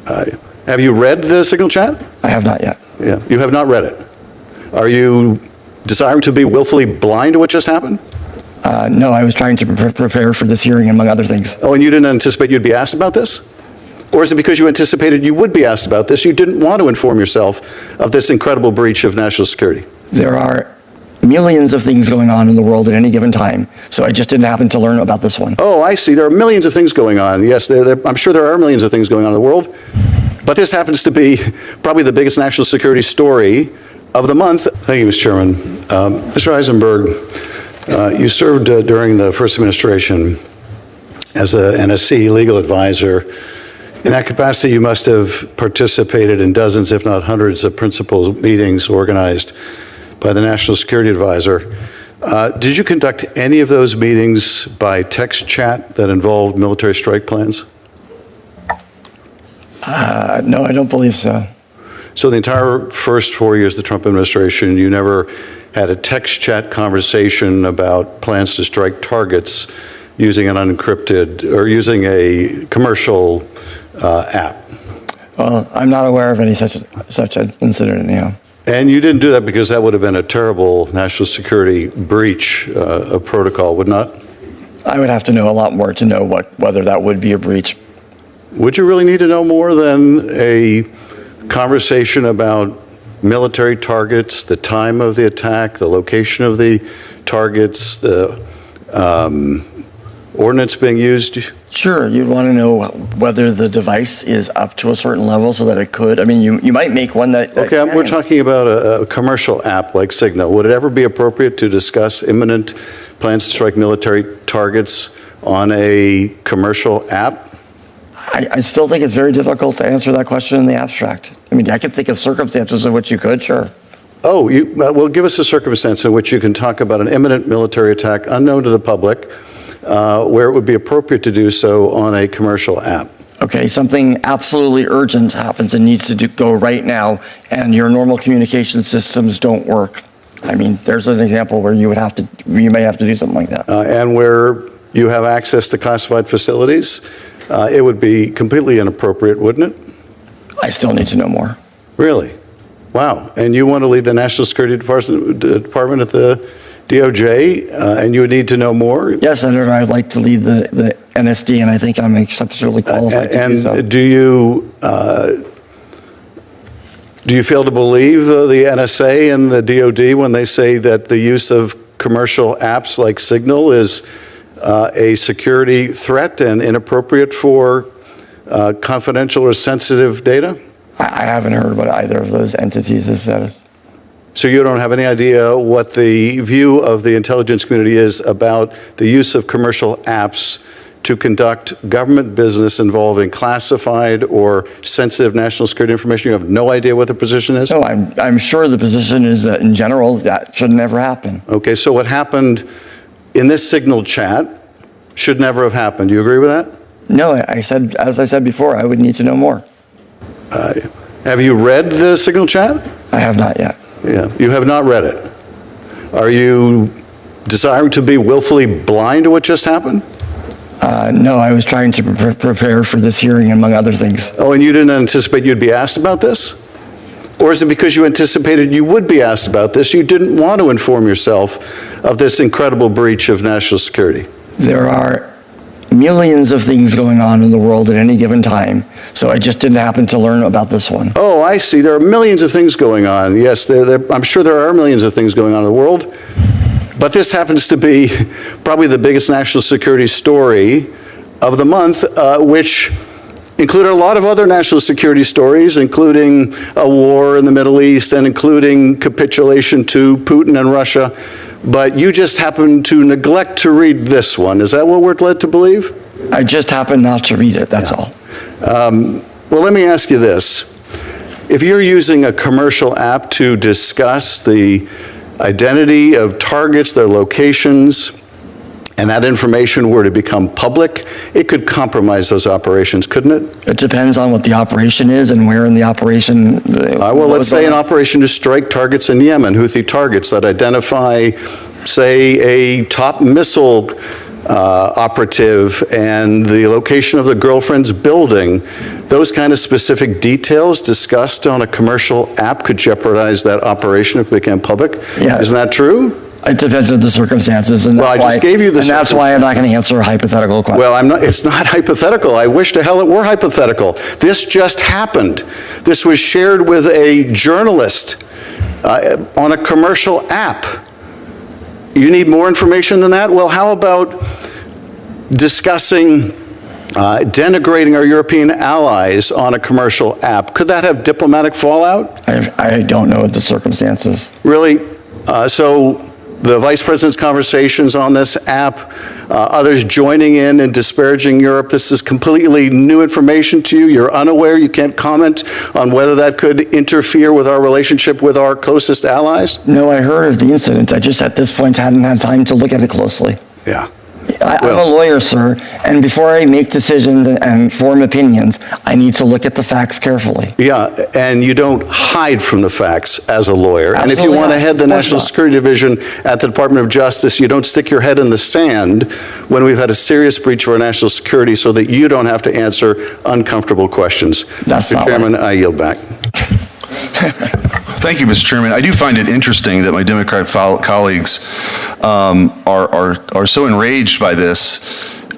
Have you read the signal chat? I have not yet. Yeah, you have not read it. Are you desiring to be willfully blind to what just happened? No, I was trying to prepare for this hearing, among other things. Oh, and you didn't anticipate you'd be asked about this? Or is it because you anticipated you would be asked about this, you didn't want to inform yourself of this incredible breach of national security? There are millions of things going on in the world at any given time, so I just didn't happen to learn about this one. Oh, I see. There are millions of things going on. Yes, I'm sure there are millions of things going on in the world. But this happens to be probably the biggest national security story of the month. Thank you, Mr. Chairman. Mr. Eisenberg, you served during the first administration as a NSC legal advisor. In that capacity, you must have participated in dozens, if not hundreds, of principal meetings organized by the National Security Advisor. Did you conduct any of those meetings by text chat that involved military strike plans? No, I don't believe so. So the entire first 4 years of the Trump administration, you never had a text chat conversation about plans to strike targets using an unencrypted or using a commercial app? Well, I'm not aware of any such incident, yeah. And you didn't do that because that would have been a terrible national security breach of protocol, would not? I would have to know a lot more to know whether that would be a breach. Would you really need to know more than a conversation about military targets, the time of the attack, the location of the targets, the ordnance being used? Sure, you'd want to know whether the device is up to a certain level so that it could. I mean, you might make one that Okay, we're talking about a commercial app like Signal. Would it ever be appropriate to discuss imminent plans to strike military targets on a commercial app? I still think it's very difficult to answer that question in the abstract. I mean, I can think of circumstances in which you could, sure. Oh, well, give us a circumstance in which you can talk about an imminent military attack unknown to the public, where it would be appropriate to do so on a commercial app. Okay, something absolutely urgent happens and needs to go right now, and your normal communication systems don't work. I mean, there's an example where you may have to do something like that. And where you have access to classified facilities, it would be completely inappropriate, wouldn't it? I still need to know more. Really? Wow. And you want to lead the National Security Department at the DOJ, and you would need to know more? Yes, Senator, I'd like to lead the NSD, and I think I'm exceptionally qualified to do so. And do you fail to believe the NSA and the DOD when they say that the use of commercial apps like Signal is a security threat and inappropriate for confidential or sensitive data? I haven't heard what either of those entities has said. So you don't have any idea what the view of the intelligence community is about the use of commercial apps to conduct government business involving classified or sensitive national security information? You have no idea what the position is? No, I'm sure the position is that in general that should never happen. Okay, so what happened in this Signal chat should never have happened. Do you agree with that? No, as I said before, I would need to know more. Have you read the Signal chat? I have not yet. Yeah, you have not read it. Are you desiring to be willfully blind to what just happened? No, I was trying to prepare for this hearing, among other things. Oh, and you didn't anticipate you'd be asked about this? Or is it because you anticipated you would be asked about this, you didn't want to inform yourself of this incredible breach of national security? There are millions of things going on in the world at any given time, so I just didn't happen to learn about this one. Oh, I see. There are millions of things going on. Yes, I'm sure there are millions of things going on in the world. But this happens to be probably the biggest national security story of the month, which included a lot of other national security stories, including a war in the Middle East and including capitulation to Putin and Russia. But you just happened to neglect to read this one. Is that what we're led to believe? I just happened not to read it, that's all. Well, let me ask you this. If you're using a commercial app to discuss the identity of targets, their locations, and that information were to become public, it could compromise those operations, couldn't it? It depends on what the operation is and where in the operation. Well, let's say an operation to strike targets in Yemen, Houthi targets that identify, say, a top missile operative and the location of the girlfriend's building, those kind of specific details discussed on a commercial app could jeopardize that operation if it became public. Yeah. Isn't that true? It depends on the circumstances. And Well, I just gave you the And that's why I'm not going to answer a hypothetical question. Well, it's not hypothetical. I wish to hell it were hypothetical. This just happened. This was shared with a journalist on a commercial app. You need more information than that? Well, how about discussing denigrating our European allies on a commercial app? Could that have diplomatic fallout? I don't know the circumstances. Really? So the Vice President's conversations on this app, others joining in and disparaging Europe, this is completely new information to you. You're unaware. You can't comment on whether that could interfere with our relationship with our closest allies? No, I heard of the incident. I just at this point hadn't had time to look at it closely. Yeah. I'm a lawyer, sir, and before I make decisions and form opinions, I need to look at the facts carefully. Yeah, and you don't hide from the facts as a lawyer. And if you Absolutely want to not. head the Of course National not. Security Division at the Department of Justice, you don't stick your head in the sand when we've had a serious breach of our national security so that you don't have to answer uncomfortable questions. That's Mr. not Chairman, I yield back. Thank you, Mr. Chairman. I do find it interesting that my Democrat colleagues are so enraged by this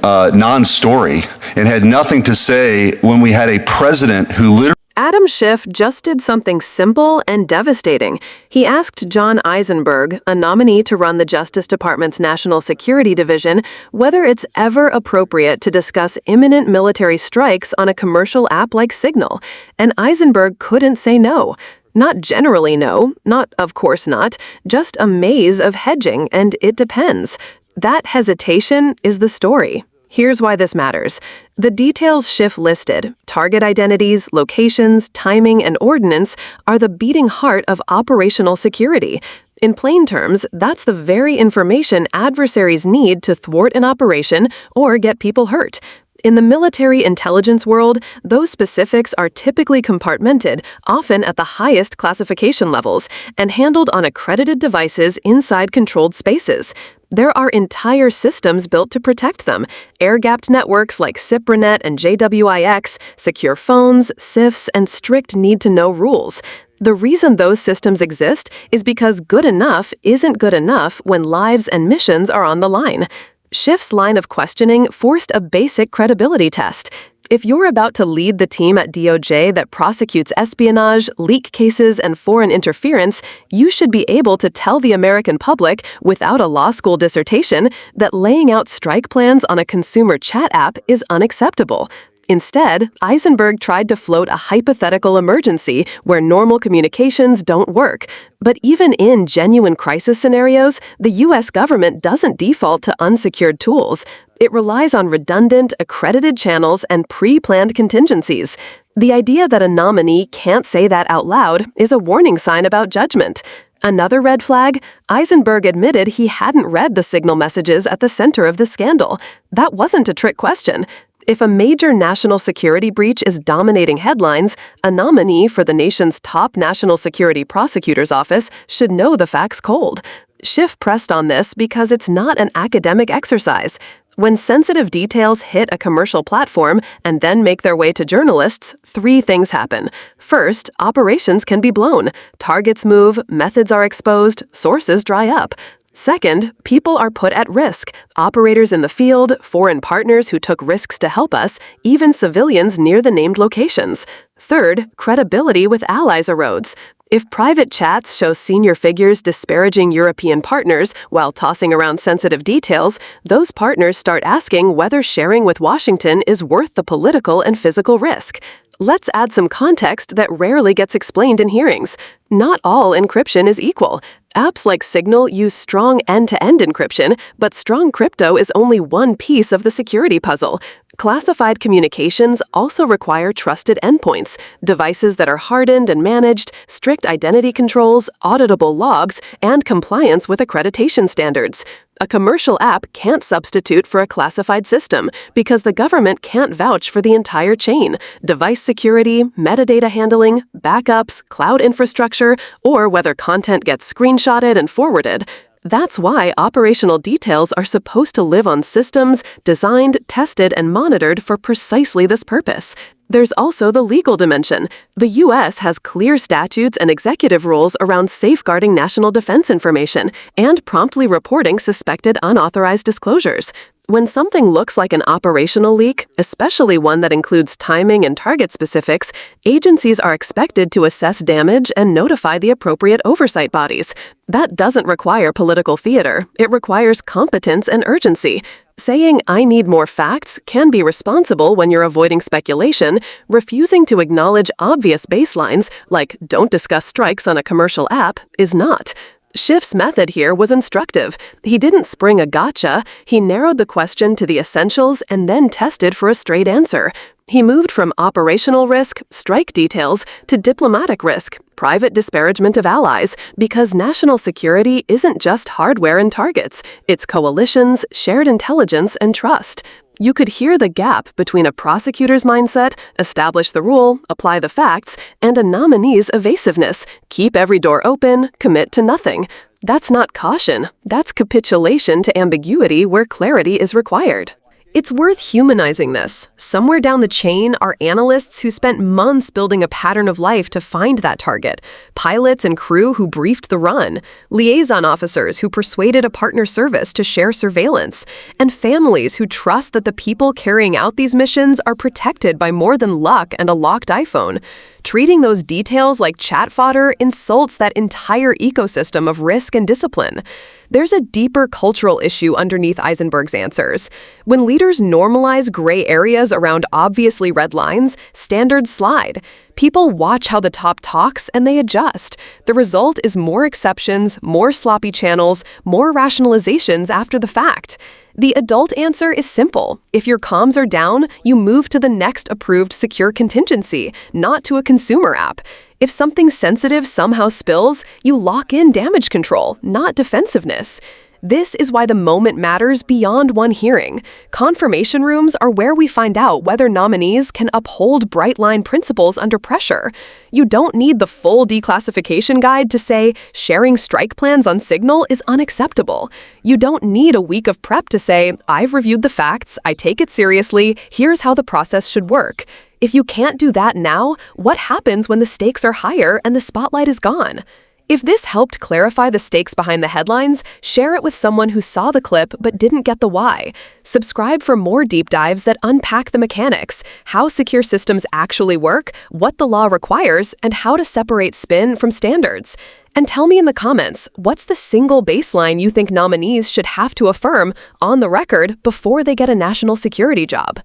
non-story and had nothing to say when we had a president who literally Adam Schiff just did something simple and devastating. He asked John Eisenberg, a nominee to run the Justice Department's National Security Division, whether it's ever appropriate to discuss imminent military strikes on a commercial app like Signal. And Eisenberg couldn't say no. Not generally no, not of course not, just a maze of hedging, and it depends. That hesitation is the story. Here's why this matters. The details Schiff listed, target identities, locations, timing, and ordnance, are the beating heart of operational security. In plain terms, that's the very information adversaries need to thwart an operation or get people hurt. In the military intelligence world, those specifics are typically compartmented, often at the highest classification levels, and handled on accredited devices inside controlled spaces. There are entire systems built to protect them, air-gapped networks like CIPRANET and JWIX, secure phones, SIFs, and strict need-to-know rules. The reason those systems exist is because good enough isn't good enough when lives and missions are on the line. Schiff's line of questioning forced a basic credibility test. If you're about to lead the team at DOJ that prosecutes espionage, leak cases, and foreign interference, you should be able to tell the American public, without a law school dissertation, that laying out strike plans on a consumer chat app is unacceptable. Instead, Eisenberg tried to float a hypothetical emergency where normal communications don't work. But even in genuine crisis scenarios, the U.S. government doesn't default to unsecured tools. It relies on redundant, accredited channels and pre-planned contingencies. The idea that a nominee can't say that out loud is a warning sign about judgment. Another red flag, Eisenberg admitted he hadn't read the signal messages at the center of the scandal. That wasn't a trick question. If a major national security breach is dominating headlines, a nominee for the nation's top national security prosecutor's office should know the facts cold. Schiff pressed on this because it's not an academic exercise. When sensitive details hit a commercial platform and then make their way to journalists, three things happen. First, operations can be blown. Targets move, methods are exposed, sources dry up. Second, people are put at risk. Operators in the field, foreign partners who took risks to help us, even civilians near the named locations. Third, credibility with allies erodes. If private chats show senior figures disparaging European partners while tossing around sensitive details, those partners start asking whether sharing with Washington is worth the political and physical risk. Let's add some context that rarely gets explained in hearings. Not all encryption is equal. Apps like Signal use strong end-to-end encryption, but strong crypto is only one piece of the security puzzle. Classified communications also require trusted endpoints, devices that are hardened and managed, strict identity controls, auditable logs, and compliance with accreditation standards. A commercial app can't substitute for a classified system because the government can't vouch for the entire chain: device security, metadata handling, backups, cloud infrastructure, or whether content gets screenshotted and forwarded. That's why operational details are supposed to live on systems designed, tested, and monitored for precisely this purpose. There's also the legal dimension. The U.S. has clear statutes and executive rules around safeguarding national defense information and promptly reporting suspected unauthorized disclosures. When something looks like an operational leak, especially one that includes timing and target specifics, agencies are expected to assess damage and notify the appropriate oversight bodies. That doesn't require political theater. It requires competence and urgency. Saying, "I need more facts," can be responsible when you're avoiding speculation. Refusing to acknowledge obvious baselines, like "don't discuss strikes on a commercial app," is not. Schiff's method here was instructive. He didn't spring a gotcha. He narrowed the question to the essentials and then tested for a straight answer. He moved from operational risk, strike details, to diplomatic risk, private disparagement of allies, because national security isn't just hardware and targets. It's coalitions, shared intelligence, and trust. You could hear the gap between a prosecutor's mindset, establish the rule, apply the facts, and a nominee's evasiveness, keep every door open, commit to nothing. That's not caution. That's capitulation to ambiguity where clarity is required. It's worth humanizing this. Somewhere down the chain are analysts who spent months building a pattern of life to find that target, pilots and crew who briefed the run, liaison officers who persuaded a partner service to share surveillance, and families who trust that the people carrying out these missions are protected by more than luck and a locked iPhone. Treating those details like chat fodder insults that entire ecosystem of risk and discipline. There's a deeper cultural issue underneath Eisenberg's answers. When leaders normalize gray areas around obviously red lines, standards slide. People watch how the top talks and they adjust. The result is more exceptions, more sloppy channels, more rationalizations after the fact. The adult answer is simple. If your comms are down, you move to the next approved secure contingency, not to a consumer app. If something sensitive somehow spills, you lock in damage control, not defensiveness. This is why the moment matters beyond one hearing. Confirmation rooms are where we find out whether nominees can uphold bright-line principles under pressure. You don't need the full declassification guide to say sharing strike plans on Signal is unacceptable. You don't need a week of prep to say, "I've reviewed the facts, I take it seriously, here's how the process should work." If you can't do that now, what happens when the stakes are higher and the spotlight is gone? If this helped clarify the stakes behind the headlines, share it with someone who saw the clip but didn't get the why. Subscribe for more deep dives that unpack the mechanics, how secure systems actually work, what the law requires, and how to separate spin from standards. And tell me in the comments, what's the single baseline you think nominees should have to affirm on the record before they get a national security job?